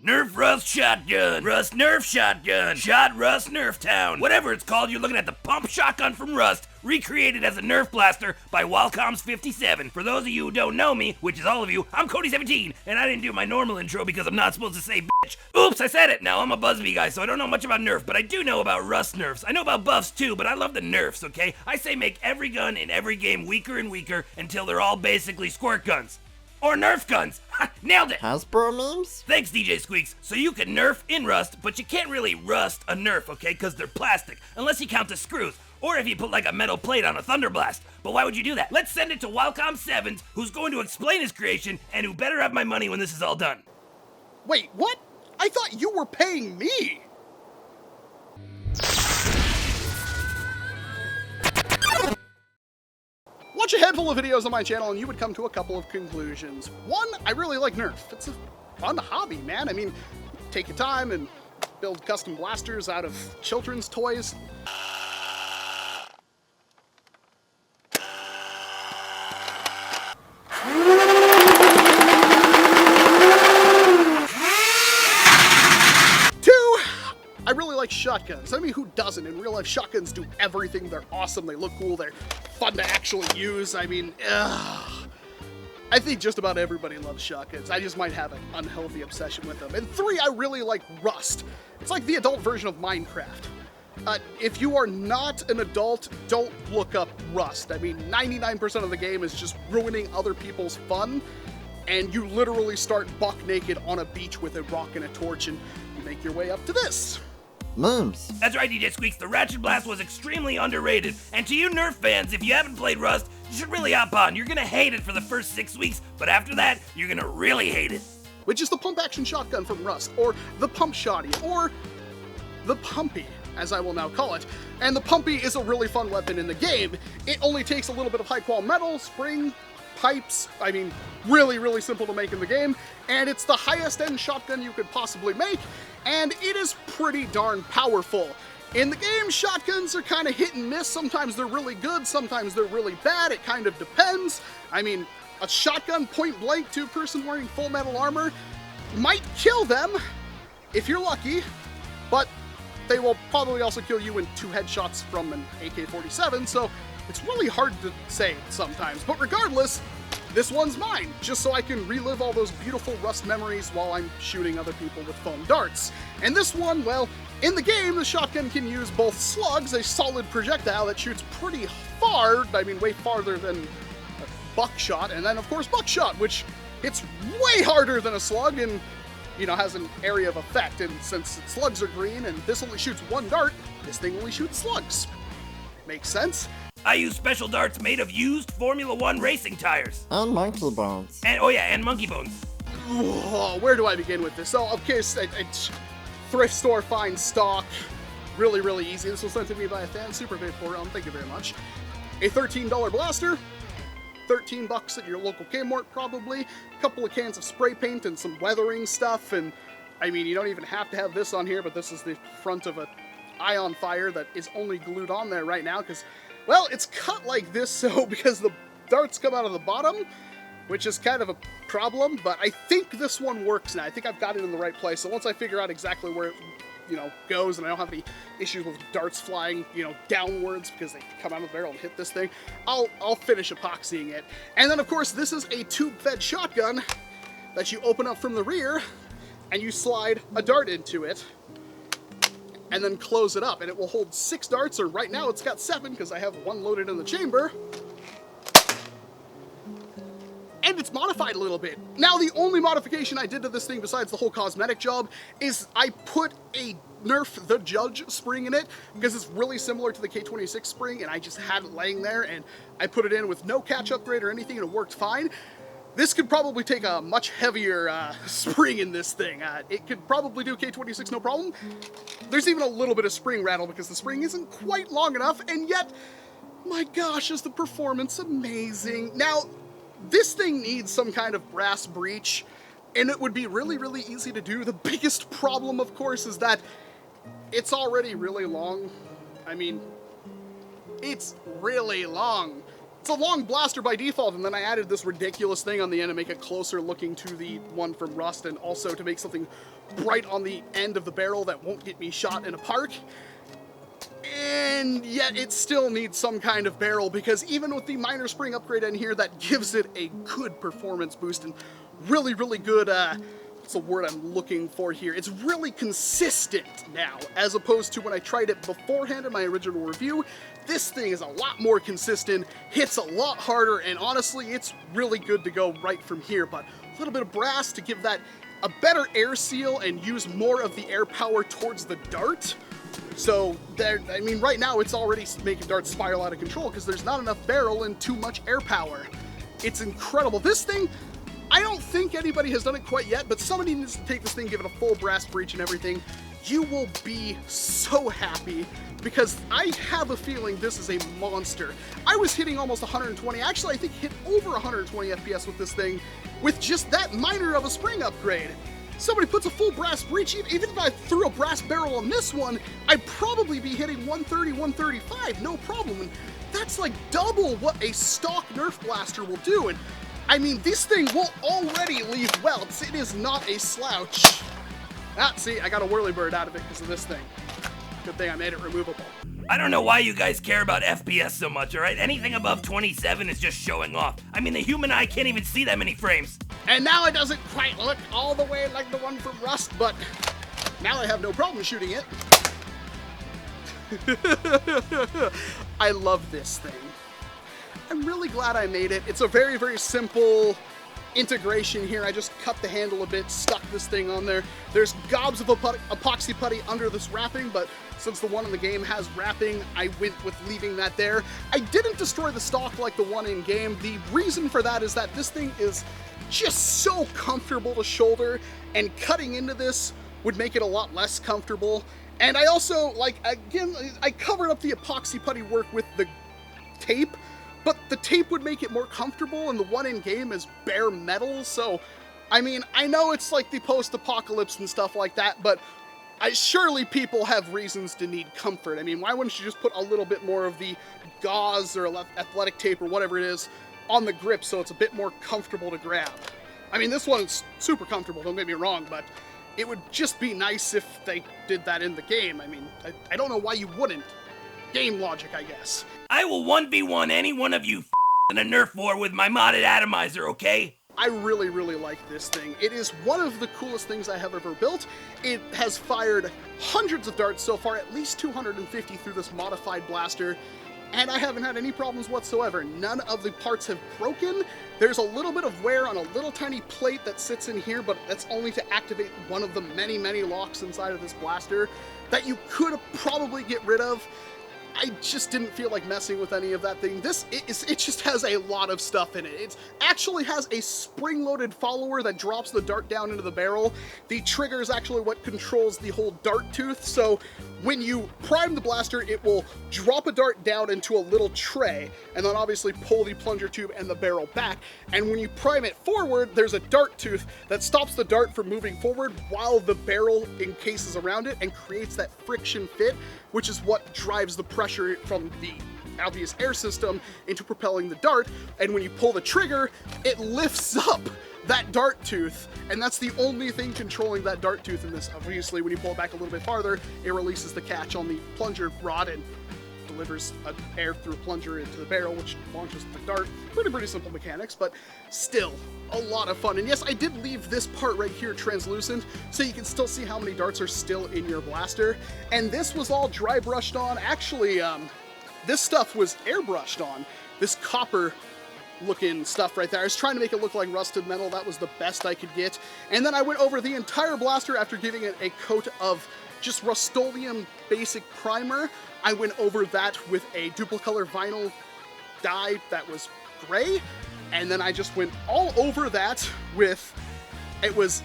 NERF+RUST shotgun. Rust Nerf shotgun. Shot Rust Nerf Town. Whatever it's called, you're looking at the pump shotgun from Rust, recreated as a Nerf blaster by Walcom S7. For those of you who don't know me, which is all of you, I'm CODY17, and I didn't do my normal intro because I'm not supposed to say bitch. Oops, I said it. Now, I'm a BuzzBee guy, so I don't know much about Nerf, but I do know about Rust Nerfs. I know about buffs too, but I love the Nerfs, okay? I say make every gun in every game weaker and weaker until they're all basically squirt guns. Or Nerf guns. Ha! Nailed it! Hasbro memes? Thanks, DJ Squeaks. So you can Nerf in Rust, but you can't really rust a Nerf, okay? Because they're plastic, unless you count the screws. Or if you put like a metal plate on a Thunder Blast. But why would you do that? Let's send it to Walcom S7, who's going to explain his creation, and who better have my money when this is all done. Wait, what? I thought you were paying me! Watch a handful of videos on my channel and you would come to a couple of conclusions. One, I really like Nerf. It's a fun hobby, man. I mean, take your time and build custom blasters out of children's toys. I really like shotguns. I mean, who doesn't? In real life, shotguns do everything. They're awesome, they look cool, they're fun to actually use. I mean, I think just about everybody loves shotguns. I just might have an unhealthy obsession with them. And three, I really like Rust. It's like the adult version of Minecraft. If you are not an adult, don't look up Rust. I mean, 99% of the game is just ruining other people's fun, and you literally start buck naked on a beach with a rock and a torch, and you make your way up to this. Memes. That's right, DJ Squeaks, the Ratchet Blast was extremely underrated. And to you Nerf fans, if you haven't played Rust, you should really hop on. You're gonna hate it for the first 6 weeks, but after that, you're gonna really hate it. Which is the pump-action shotgun from Rust, or the Pump Shotty, or the Pumpy, as I will now call it. And the Pumpy is a really fun weapon in the game. It only takes a little bit of high-quality metal, spring, pipes, I mean, really, really simple to make in the game, and it's the highest-end shotgun you could possibly make, and it is pretty darn powerful. In the game, shotguns are kind of hit and miss. Sometimes they're really good, sometimes they're really bad. It kind of depends. I mean, a shotgun point-blank to a person wearing full metal armor might kill them, if you're lucky, but they will probably also kill you in 2 headshots from an AK-47, so it's really hard to say sometimes. But regardless, this one's mine, just so I can relive all those beautiful Rust memories while I'm shooting other people with foam darts. And this one, well, in the game, the shotgun can use both slugs, a solid projectile that shoots pretty far, I mean way farther than a buckshot, and then of course buckshot, which hits way harder than a slug and, you know, has an area of effect. And since slugs are green and this only shoots 1 dart, this thing only shoots slugs. Makes sense? I use special darts made of used Formula 1 racing tires. And monkey bones. And, oh yeah, and monkey bones. Oh, where do I begin with this? So, of course, thrift store find stock. Really, really easy. This was sent to me by a fan. Super paid for it. Thank you very much. A $13 blaster. $13 at your local Kmart, probably. A couple of cans of spray paint and some weathering stuff. And, I mean, you don't even have to have this on here, but this is the front of a ion fire that is only glued on there right now because, well, it's cut like this so because the darts come out of the bottom, which is kind of a problem, but I think this one works now. I think I've got it in the right place, so once I figure out exactly where it, you know, goes and I don't have any issues with darts flying, you know, downwards because they come out of the barrel and hit this thing, I'll finish epoxying it. And then, of course, this is a tube-fed shotgun that you open up from the rear and you slide a dart into it and then close it up, and it will hold 6 darts, or right now it's got 7 because I have 1 loaded in the chamber. And it's modified a little bit. Now, the only modification I did to this thing besides the whole cosmetic job is I put a Nerf the Judge spring in it because it's really similar to the K26 spring, and I just had it laying there, and I put it in with no catch upgrade or anything, and it worked fine. This could probably take a much heavier spring in this thing. It could probably do K26 no problem. There's even a little bit of spring rattle because the spring isn't quite long enough, and yet, my gosh, is the performance amazing. Now, this thing needs some kind of brass breech, and it would be really, really easy to do. The biggest problem, of course, is that it's already really long. I mean, it's really long. It's a long blaster by default, and then I added this ridiculous thing on the end to make it closer looking to the one from Rust, and also to make something bright on the end of the barrel that won't get me shot in a park. And yet it still needs some kind of barrel, because even with the minor spring upgrade in here, that gives it a good performance boost and really, really good, what's the word I'm looking for here? It's really consistent now, as opposed to when I tried it beforehand in my original review. This thing is a lot more consistent, hits a lot harder, and honestly, it's really good to go right from here. But a little bit of brass to give that a better air seal and use more of the air power towards the dart. So there, I mean, right now it's already making darts spiral out of control because there's not enough barrel and too much air power. It's incredible. This thing, I don't think anybody has done it quite yet, but somebody needs to take this thing, give it a full brass breach and everything. You will be so happy, because I have a feeling this is a monster. I was hitting almost 120, actually I think hit over 120 FPS with this thing, with just that minor of a spring upgrade. Somebody puts a full brass breach, even if I threw a brass barrel on this one, I'd probably be hitting 130, 135, no problem. And that's like double what a stock Nerf blaster will do. And I mean, this thing will already leave welts. It is not a slouch. Ah, see, I got a whirlybird out of it because of this thing. Good thing I made it removable. I don't know why you guys care about FPS so much, alright? Anything above 27 is just showing off. I mean, the human eye can't even see that many frames. And now it doesn't quite look all the way like the one from Rust, but now I have no problem shooting it. I love this thing. I'm really glad I made it. It's a very, very simple integration here. I just cut the handle a bit, stuck this thing on there. There's gobs of epoxy putty under this wrapping, but since the one in the game has wrapping, I went with leaving that there. I didn't destroy the stock like the one in game. The reason for that is that this thing is just so comfortable to shoulder, and cutting into this would make it a lot less comfortable. And I also, like, again, I covered up the epoxy putty work with the tape, but the tape would make it more comfortable, and the one in game is bare metal. So, I mean, I know it's like the post-apocalypse and stuff like that, but surely people have reasons to need comfort. I mean, why wouldn't you just put a little bit more of the gauze or athletic tape or whatever it is on the grip so it's a bit more comfortable to grab? I mean, this one's super comfortable, don't get me wrong, but it would just be nice if they did that in the game. I mean, I don't know why you wouldn't. Game logic, I guess. I will 1v1 any one of you in a Nerf war with my modded atomizer, okay? I really, really like this thing. It is one of the coolest things I have ever built. It has fired hundreds of darts so far, at least 250 through this modified blaster, and I haven't had any problems whatsoever. None of the parts have broken. There's a little bit of wear on a little tiny plate that sits in here, but that's only to activate one of the many, many locks inside of this blaster that you could probably get rid of. I just didn't feel like messing with any of that thing. It just has a lot of stuff in it. It actually has a spring-loaded follower that drops the dart down into the barrel. The trigger is actually what controls the whole dart tooth, so when you prime the blaster, it will drop a dart down into a little tray, and then obviously pull the plunger tube and the barrel back. And when you prime it forward, there's a dart tooth that stops the dart from moving forward while the barrel encases around it and creates that friction fit, which is what drives the pressure from the obvious air system into propelling the dart. And when you pull the trigger, it lifts up that dart tooth, and that's the only thing controlling that dart tooth in this. Obviously, when you pull it back a little bit farther, it releases the catch on the plunger rod and delivers air through a plunger into the barrel, which launches the dart. Pretty simple mechanics, but still a lot of fun. And yes, I did leave this part right here translucent, so you can still see how many darts are still in your blaster. And this was all dry brushed on. Actually, this stuff was airbrushed on. This copper looking stuff right there. I was trying to make it look like rusted metal. That was the best I could get. And then I went over the entire blaster after giving it a coat of just Rust-Oleum basic primer. I went over that with a duplicolor vinyl dye that was gray, and then I just went all over that with, it was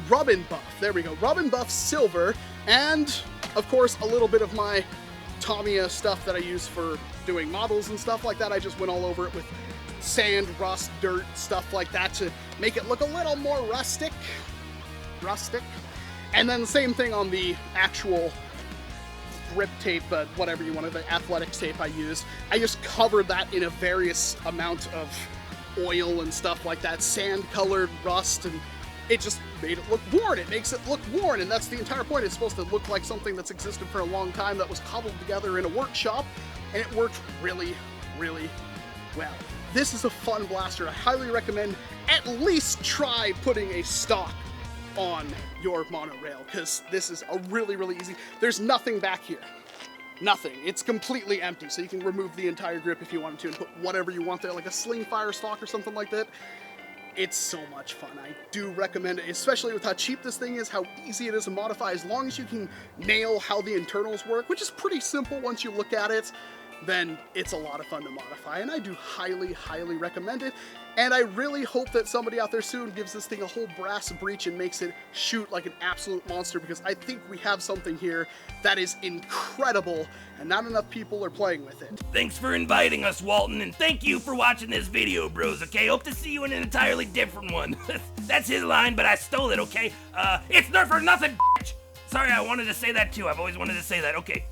Rub and Buff. There we go, Rub and Buff silver, and of course a little bit of my Tamiya stuff that I use for doing models and stuff like that. I just went all over it with sand, rust, dirt, stuff like that to make it look a little more rustic. And then the same thing on the actual grip tape, whatever you want, the athletics tape I used. I just covered that in a various amount of oil and stuff like that, sand colored rust, and it just made it look worn. It makes it look worn, and that's the entire point. It's supposed to look like something that's existed for a long time that was cobbled together in a workshop, and it worked really, really well. This is a fun blaster. I highly recommend at least try putting a stock on your monorail, because this is a really, really easy. There's nothing back here. Nothing. It's completely empty, so you can remove the entire grip if you wanted to and put whatever you want there, like a sling fire stock or something like that. It's so much fun. I do recommend it, especially with how cheap this thing is, how easy it is to modify. As long as you can nail how the internals work, which is pretty simple once you look at it, then it's a lot of fun to modify, and I do highly, highly recommend it. And I really hope that somebody out there soon gives this thing a whole brass breech and makes it shoot like an absolute monster, because I think we have something here that is incredible, and not enough people are playing with it. Thanks for inviting us, Walton, and thank you for watching this video, bros, okay? Hope to see you in an entirely different one. That's his line, but I stole it, okay? It's Nerf or nothing, bitch! Sorry, I wanted to say that too. I've always wanted to say that, okay.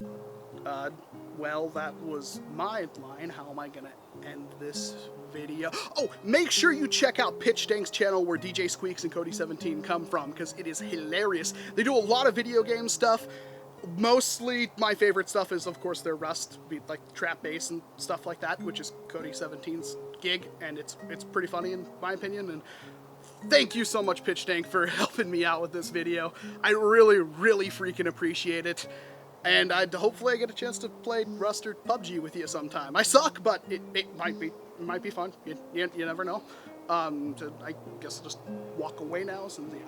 Well, that was my line. How am I gonna end this video? Oh, make sure you check out PItch Dank's channel, where DJ Squeaks and CODY17 come from, because it is hilarious. They do a lot of video game stuff. Mostly, my favorite stuff is, of course, their Rust, like trap bass and stuff like that, which is CODY17's gig, and it's pretty funny in my opinion. And thank you so much, PItch Dank, for helping me out with this video. I really, really freaking appreciate it. And hopefully I get a chance to play Rust or PUBG with you sometime. I suck, but it might be fun. You never know. I guess I'll just walk away now, since yeah.